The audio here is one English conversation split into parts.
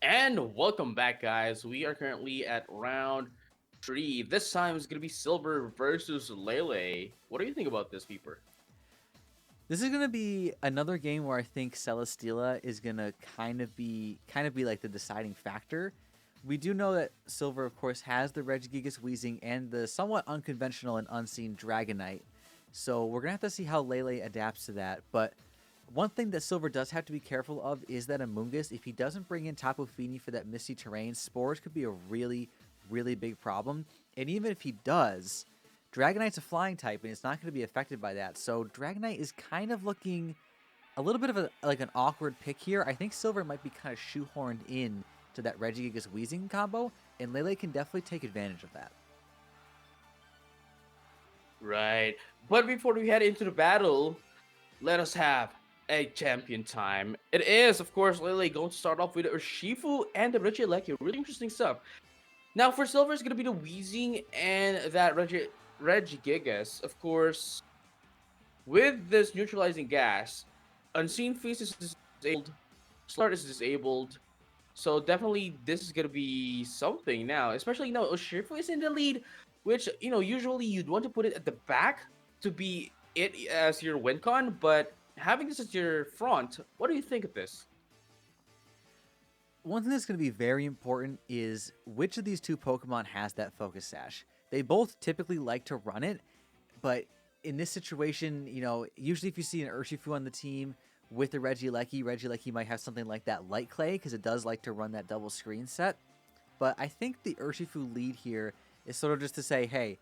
And welcome back, guys. We are currently at round three. This time is going to be Silver versus Lele. What do you think about this, Feeper? This is gonna be another game where I think Celesteela is gonna kind of be like the deciding factor. We do know that Silver, of course, has the Regigigas Weezing and the somewhat unconventional and unseen Dragonite. So we're gonna have to see how Lele adapts to that. But one thing that Silver does have to be careful of is that Amoonguss, if he doesn't bring in Tapu Fini for that misty terrain, Spores could be a really, really big problem. And even if he does, Dragonite's a flying type, and it's not going to be affected by that. So Dragonite is kind of looking a little bit of an awkward pick here. I think Silver might be kind of shoehorned in to that Regigigas Weezing combo, and Lele can definitely take advantage of that. Right. But before we head into the battle, let us have a champion time. It is, of course, Lele going to start off with Urshifu and the Regieleki. Really interesting stuff. Now, for Silver, it's going to be the Weezing and that Regigigas. Of course, with this neutralizing gas, Unseen Feast is disabled, Start is disabled. So definitely this is gonna be something now, especially Urshifu is in the lead, which usually you'd want to put it at the back to be it as your win con, but having this as your front, what do you think of this? One thing that's going to be very important is which of these two Pokemon has that Focus Sash. They both typically like to run it, but in this situation, usually if you see an Urshifu on the team with the Regieleki might have something like that Light Clay because it does like to run that double screen set. But I think the Urshifu lead here is sort of just to say, hey,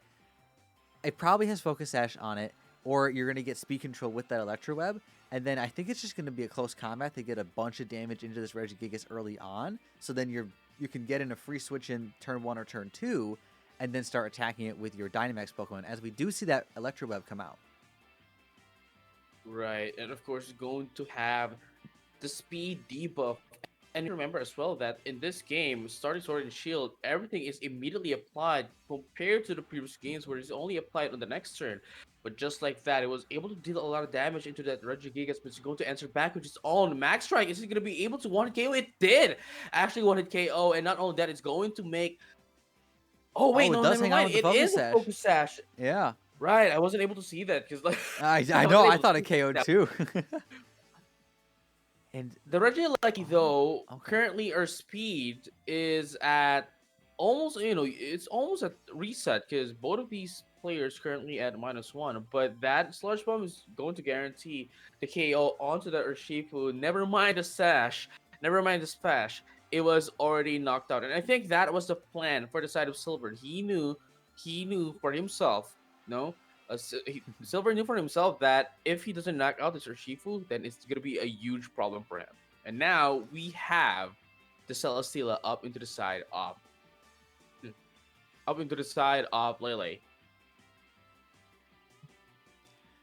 it probably has Focus Sash on it, or you're going to get Speed Control with that Electro Web. And then I think it's just going to be a close combat to get a bunch of damage into this Regigigas early on. So then you can get in a free switch in turn 1 or turn 2, and then start attacking it with your Dynamax Pokemon, as we do see that Electro Web come out. Right, and of course going to have the speed debuff. And remember as well that in this game, starting Sword and Shield, everything is immediately applied compared to the previous games where it's only applied on the next turn. But just like that, it was able to deal a lot of damage into that Regigigas, but it's going to answer back with its own Max Strike. Is it going to be able to one hit KO? It did actually one hit KO, and not only that, it's going to make. Oh wait, Oh, it no, does never hang on mind. with the It Focus is a Sash. Focus Sash. Yeah. Right, I wasn't able to see that because like I I know. wasn't I able to thought it see KO'd that. too. And The Regieleki oh, though okay. currently our speed is at almost it's almost at reset because both of these players currently at -1, but that sludge bomb is going to guarantee the KO onto the Urshifu. Never mind the sash, never mind the splash. It was already knocked out, and I think that was the plan for the side of Silver. He knew for himself, no, Silver knew for himself that if he doesn't knock out this Urshifu, then it's gonna be a huge problem for him. And now we have the Celesteela up into the side of Lele.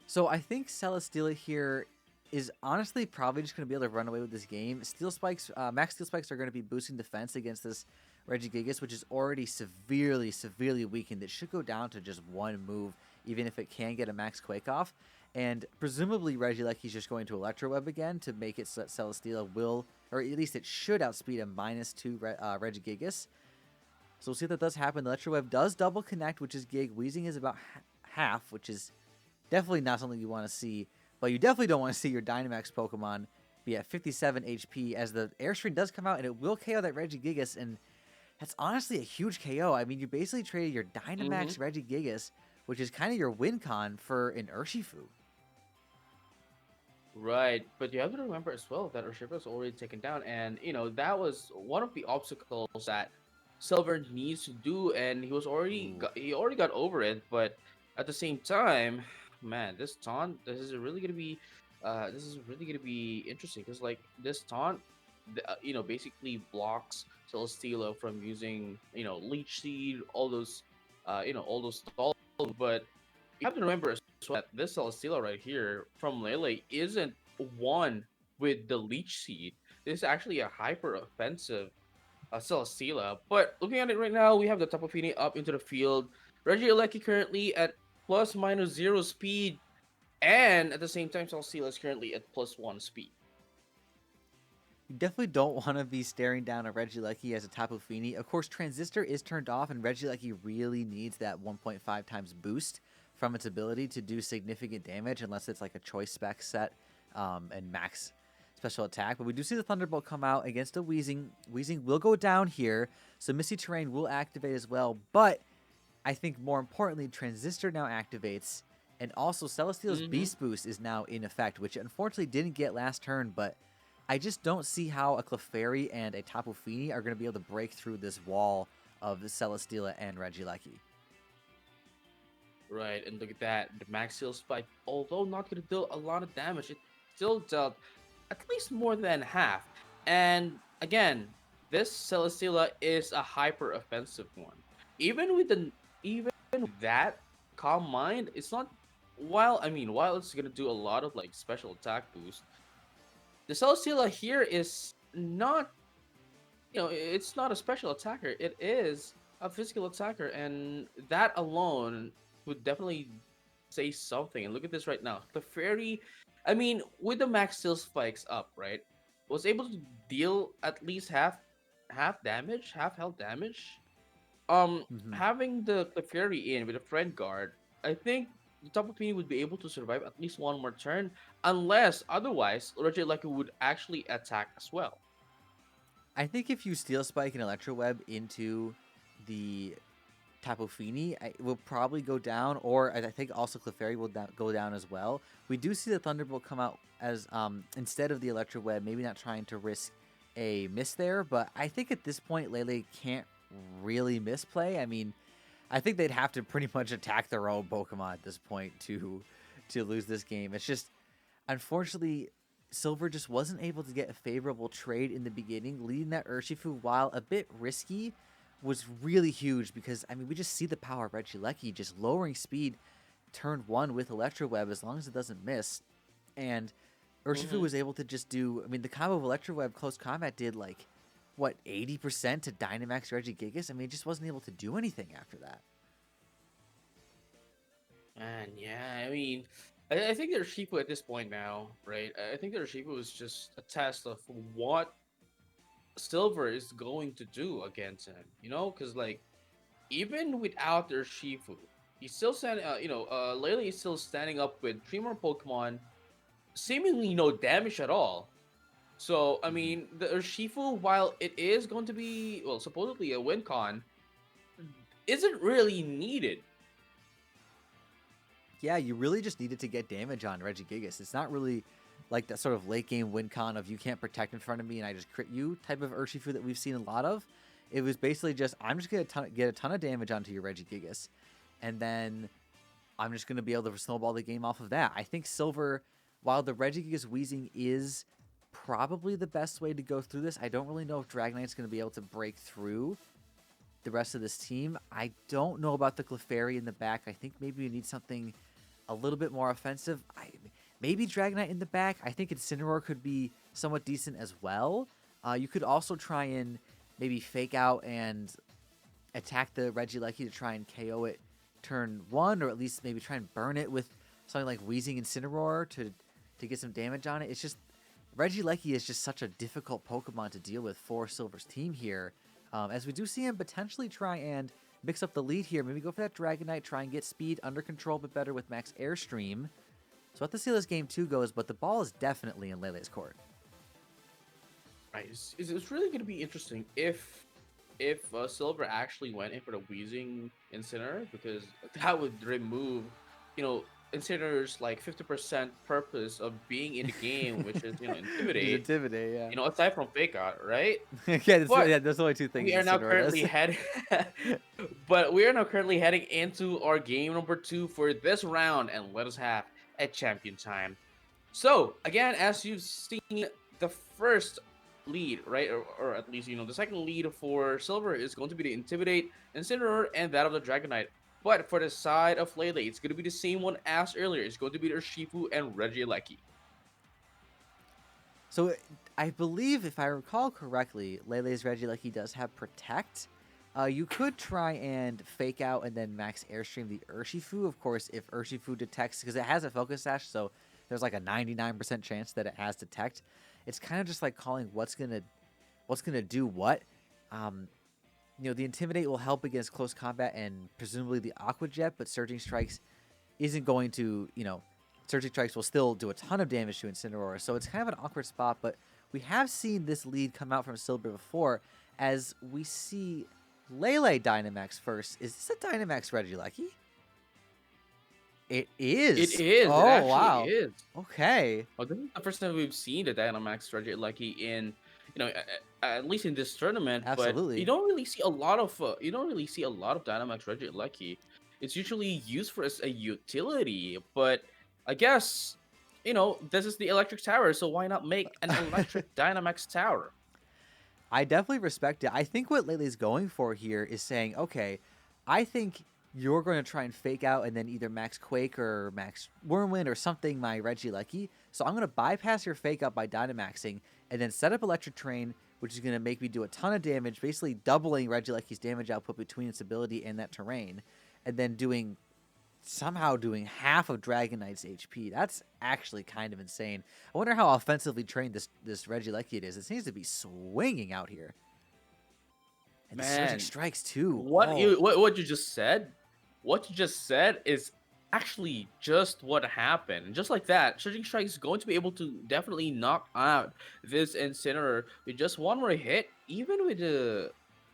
So I think Celesteela here is honestly probably just going to be able to run away with this game. Steel Spikes, Max Steel Spikes are going to be boosting defense against this Regigigas, which is already severely, severely weakened. It should go down to just one move, even if it can get a Max Quake off. And presumably Regieleki's just going to Electro Web again to make it so that Celesteela will, or at least it should outspeed a -2 Regigigas. So we'll see if that does happen. The Electro Web does double connect, which is Gig. Weezing is about half, which is definitely not something you want to see, but you definitely don't want to see your Dynamax Pokemon be at 57 HP as the Airstream does come out and it will KO that Regigigas, and that's honestly a huge KO. I mean, you basically traded your Mm-hmm. Dynamax Regigigas, which is kind of your win con, for an Urshifu. Right, but you have to remember as well that Urshifu is already taken down, and that was one of the obstacles that Silver needs to do, and Ooh. he already got over it. But at the same time, man, this taunt this is really gonna be interesting because like this taunt, basically blocks Celesteela from using Leech Seed, all those stalls, but you have to remember as well that this Celesteela right here from Lele isn't one with the Leech Seed. This is actually a hyper offensive Celesteela. But looking at it right now, we have the Tapu Fini up into the field. Regieleki currently at ±0 speed, and at the same time, Celesteela is currently at +1 speed. You definitely don't want to be staring down a Regieleki as a Tapu Fini. Of course, Transistor is turned off, and Regieleki really needs that 1.5 times boost from its ability to do significant damage, unless it's like a choice spec set and max special attack. But we do see the Thunderbolt come out against a Weezing. Weezing will go down here, so Misty Terrain will activate as well. But I think more importantly, Transistor now activates, and also Celesteel's Mm-hmm. Beast Boost is now in effect, which unfortunately didn't get last turn, but I just don't see how a Clefairy and a Tapu Fini are going to be able to break through this wall of Celesteela and Regieleki. Right, and look at that. The Max Heal Spike, although not going to deal a lot of damage, it still dealt at least more than half. And again, this Celesteela is a hyper offensive one. Even with that calm mind, it's not. While it's gonna do a lot of like special attack boost, the Celesteela here is not. It's not a special attacker. It is a physical attacker, and that alone would definitely say something. And look at this right now. The fairy, with the max steel spikes up, right, was able to deal at least half damage, half health damage. Mm-hmm. Having the fairy in with a friend guard, I think the top of me would be able to survive at least one more turn, unless otherwise, Roger Lucky would actually attack as well. I think if you Steel Spike and Electro Web into the Tapu Fini, it will probably go down, or I think also Clefairy will go down as well. We do see the Thunderbolt come out as instead of the Electro Web, maybe not trying to risk a miss there, but I think at this point Lele can't really misplay. I mean, I think they'd have to pretty much attack their own Pokemon at this point to lose this game. It's just unfortunately Silver just wasn't able to get a favorable trade in the beginning, leading that Urshifu while a bit risky was really huge because I mean we just see the power of Regieleki just lowering speed turn one with Electro Web as long as it doesn't miss. And Urshifu Mm-hmm. was able to just do I mean the combo of Electro Web close combat did like what 80% to Dynamax Regigigas? I mean it just wasn't able to do anything after that. And yeah, I think their Shifu at this point now, right? I think their Shifu is just a test of what Silver is going to do against him. Because like even without their Shifu, he's still standing. Lele is still standing up with three more Pokemon, seemingly no damage at all. So Mm-hmm. the Urshifu, while it is going to be supposedly a win con, isn't really needed. Yeah, you really just needed to get damage on Regigigas. It's not really like that sort of late game win con of you can't protect in front of me and I just crit you type of Urshifu that we've seen a lot of. It was basically just I'm just gonna get a ton of damage onto your Regigigas, and then I'm just gonna be able to snowball the game off of that. I think Silver, while the Regigigas Weezing is probably the best way to go through this, I don't really know if Dragonite's gonna be able to break through the rest of this team. I don't know about the Clefairy in the back. I think maybe you need something a little bit more offensive. Maybe Dragonite in the back. I think Incineroar could be somewhat decent as well. You could also try and maybe fake out and attack the Regieleki to try and KO it turn one, or at least maybe try and burn it with something like Weezing Incineroar to get some damage on it. It's just Regieleki is just such a difficult Pokemon to deal with for Silver's team here. As we do see him potentially try and mix up the lead here. Maybe go for that Dragonite, try and get speed under control, but better with Max Airstream. So we'll have to see how this game 2 goes, but the ball is definitely in Lele's court. Right. It's really going to be interesting if Silver actually went in for the Wheezing Incineroar, because that would remove, Incineroar's like 50% purpose of being in the game, which is Just intimidate. intimidate, yeah. Aside from fake out, right? Yeah, But there's only two things we are now Incineroar currently does. heading, but we are now currently heading into our game number 2 for this round, and let us have a champion time. So again, as you've seen, the first lead, right, or at least the second lead for Silver is going to be the Intimidate, Incineroar, and that of the Dragonite. But for the side of Lele, it's going to be the same one as earlier. It's going to be their Shifu and Regieleki. So I believe, if I recall correctly, Lele's Regieleki does have Protect. You could try and fake out and then max Airstream the Urshifu. Of course, if Urshifu detects, because it has a Focus Sash, so there's like a 99% chance that it has Detect. it's kind of just like calling what's gonna do what. Um, the Intimidate will help against close combat and presumably the Aqua Jet, but Surging Strikes isn't going to, Surging Strikes will still do a ton of damage to Incineroar. So it's kind of an awkward spot, but we have seen this lead come out from Silver before as we see Lele Dynamax first. Is this a Dynamax Regieleki? It It is. is. It Oh, actually wow. is. Okay. Oh, this is the first time we've seen the Dynamax Regieleki in, at least in this tournament. But you Absolutely. don't really see a lot of Dynamax Regieleki. It's usually used for as a utility. But I guess, this is the electric tower, so why not make an electric Dynamax tower? I definitely respect it. I think what Lele's going for here is saying, okay, I think you're going to try and fake out and then either Max Quake or Max Wormwind or something my Regieleki. So I'm going to bypass your fake out by Dynamaxing and then set up Electric Terrain, which is going to make me do a ton of damage, basically doubling Regieleki's damage output between its ability and that terrain, and then somehow doing half of Dragonite's HP. That's actually kind of insane. I wonder how offensively trained this Regieleki it is. It seems to be swinging out here. And the Surging Man, Strikes too. what Oh, you what you just said, is actually just what happened. And just like that, Surging Strike is going to be able to definitely knock out this Incineroar with just one more hit, even with the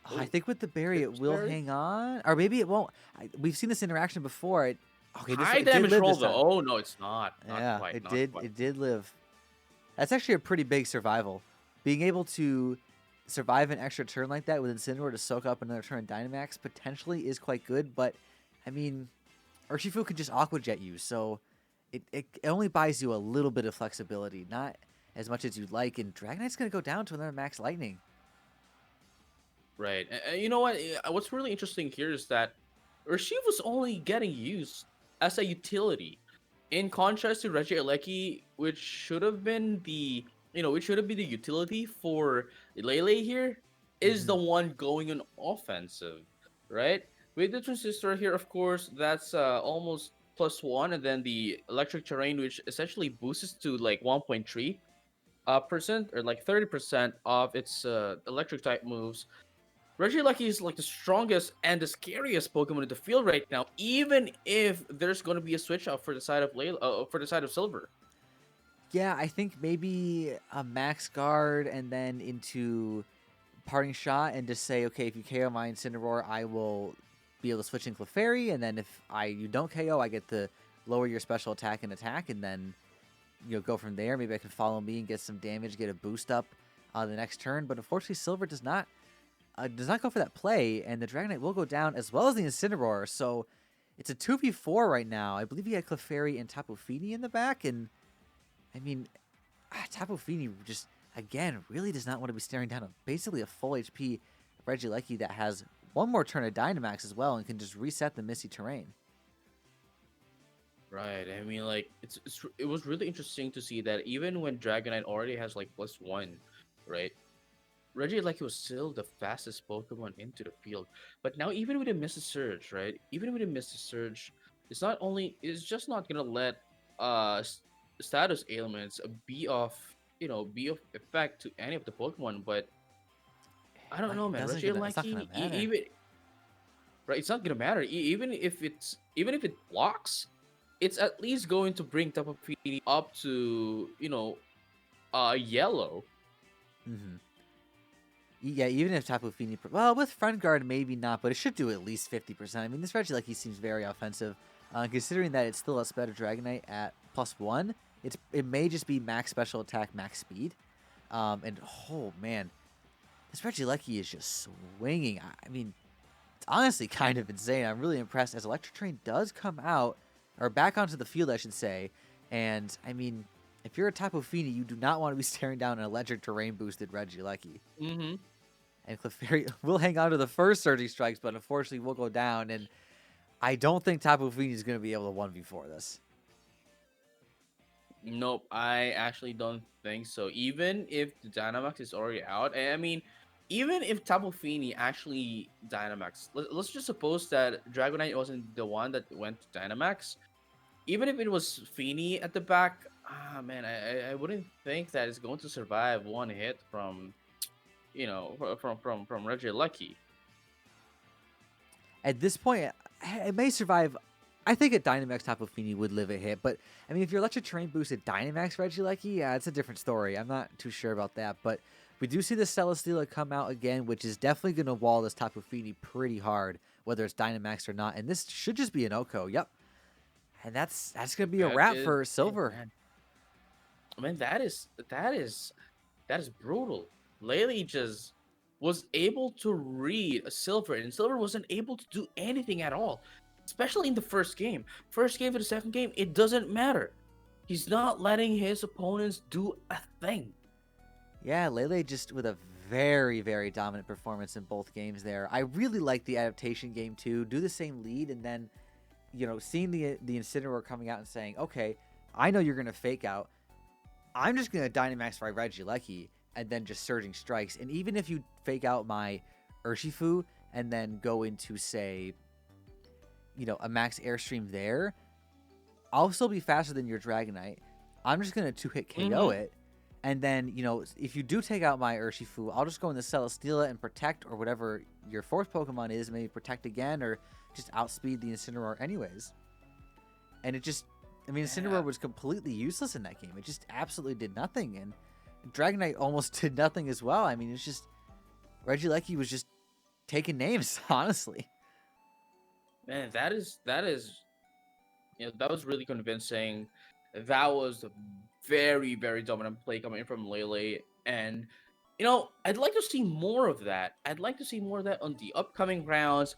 I oh, think with the berry it Christmas will berry. hang on, or maybe it won't. We've seen this interaction before. Okay, this High it did damage live roll this though. time. Oh no, it's not. Not Yeah, quite. it Not did. quite. It did live. That's actually a pretty big survival. Being able to survive an extra turn like that with Incineroar to soak up another turn of Dynamax potentially is quite good, but I mean, Urshifu could just Aqua Jet you, so it only buys you a little bit of flexibility, not as much as you'd like, and Dragonite's going to go down to another Max Lightning. Right. And you know what? What's really interesting here is that Urshifu was only getting used as a utility, in contrast to Regieleki, which should have been the utility for Lele here, is the Hmm. one going on offensive, right? With the transistor here, of course, that's almost +1, and then the electric terrain, which essentially boosts to like 1.3 percent or like 30% of its electric type moves. Regieleki is like the strongest and the scariest Pokemon in the field right now, even if there's going to be a switch up for the side of for the side of Silver. Yeah, I think maybe a Max Guard and then into Parting Shot and just say, okay, if you KO my Incineroar, I will be able to switch in Clefairy, and then if you don't KO, I get to lower your special attack, and then go from there. Maybe I can follow me and get some damage, get a boost up the next turn. But unfortunately, Silver does not go for that play, and the Dragonite will go down as well as the Incineroar. So it's a 2v4 right now. I believe you had Clefairy and Tapu Fini in the back, and I mean, Tapu Fini just again really does not want to be staring down basically a full HP Regieleki that has one more turn of Dynamax as well and can just reset the Misty Terrain. Right. I mean, like it was really interesting to see that even when Dragonite already has like +1, right? Regieleki was still the fastest Pokemon into the field. But now, even with a Mr. Surge, right? Even with a Mr. Surge, it's just not gonna let status ailments be of effect to any of the Pokemon. But I don't Like know, man. it's not gonna Regieleki, matter. even right, it's not gonna matter. Even if it blocks, it's at least going to bring Tapu Fini up to yellow. Hmm. Yeah, even if Tapu Fini, well, with Front Guard maybe not, but it should do at least 50%. I mean, this Regieleki seems very offensive, considering that it's still a better Dragonite at +1. It may just be max special attack, max speed, and oh man, this Regieleki is just swinging. I mean, it's honestly kind of insane. I'm really impressed as Electric Train does come out, or back onto the field, I should say. And I mean, if you're a Tapu Fini, you do not want to be staring down an Electric Terrain boosted Regieleki. Mm-hmm. And Clefairy will hang on to the first Surging Strikes, but unfortunately will go down. And I don't think Tapu Fini is going to be able to 1v4 this. Nope, I actually don't think so. Even if the Dynamax is already out, I mean, even if Tapu Fini actually Dynamax, let's just suppose that Dragonite wasn't the one that went to Dynamax. Even if it was Fini at the back, Ah man, I wouldn't think that it's going to survive one hit from from Reggie Lucky. At this point, it may survive. I think a Dynamax Tapu Fini would live a hit, but I mean, if your electric terrain boosted Dynamax Regieleki, yeah, it's a different story. I'm not too sure about that, but we do see the Celesteela come out again, which is definitely going to wall this Tapu Fini pretty hard, whether it's Dynamax or not. And this should just be an Oko. Yep, and that's going to be a That wrap is, for hey Silver. man, I mean that is brutal. Laylee just was able to read a Silver, and Silver wasn't able to do anything at all, especially in the first game. First game to the second game, it doesn't matter. He's not letting his opponents do a thing. Yeah, Lele just with a very, very dominant performance in both games there. I really like the adaptation game too. Do the same lead and then, seeing the Incineroar coming out and saying, okay, I know you're gonna fake out. I'm just gonna Dynamax my Regieleki and then just surging strikes. And even if you fake out my Urshifu and then go into say, a max airstream there, I'll still be faster than your Dragonite. I'm just gonna two hit KO Mm-hmm. it. And then, if you do take out my Urshifu, I'll just go into Celesteela and protect or whatever your fourth Pokemon is, maybe protect again or just outspeed the Incineroar anyways. And Incineroar Yeah. was completely useless in that game. It just absolutely did nothing. And Dragonite almost did nothing as well. I mean, it's just Regieleki was just taking names, honestly. Man, that is that was really convincing. That was a very, very dominant play coming from Lele. And I'd like to see more of that. I'd like to see more of that on the upcoming rounds.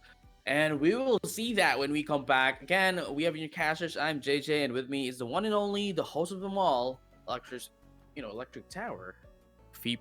And we will see that when we come back. Again, we have your casters. I'm JJ, and with me is the one and only, the host of them all, Electric Tower, Feeper.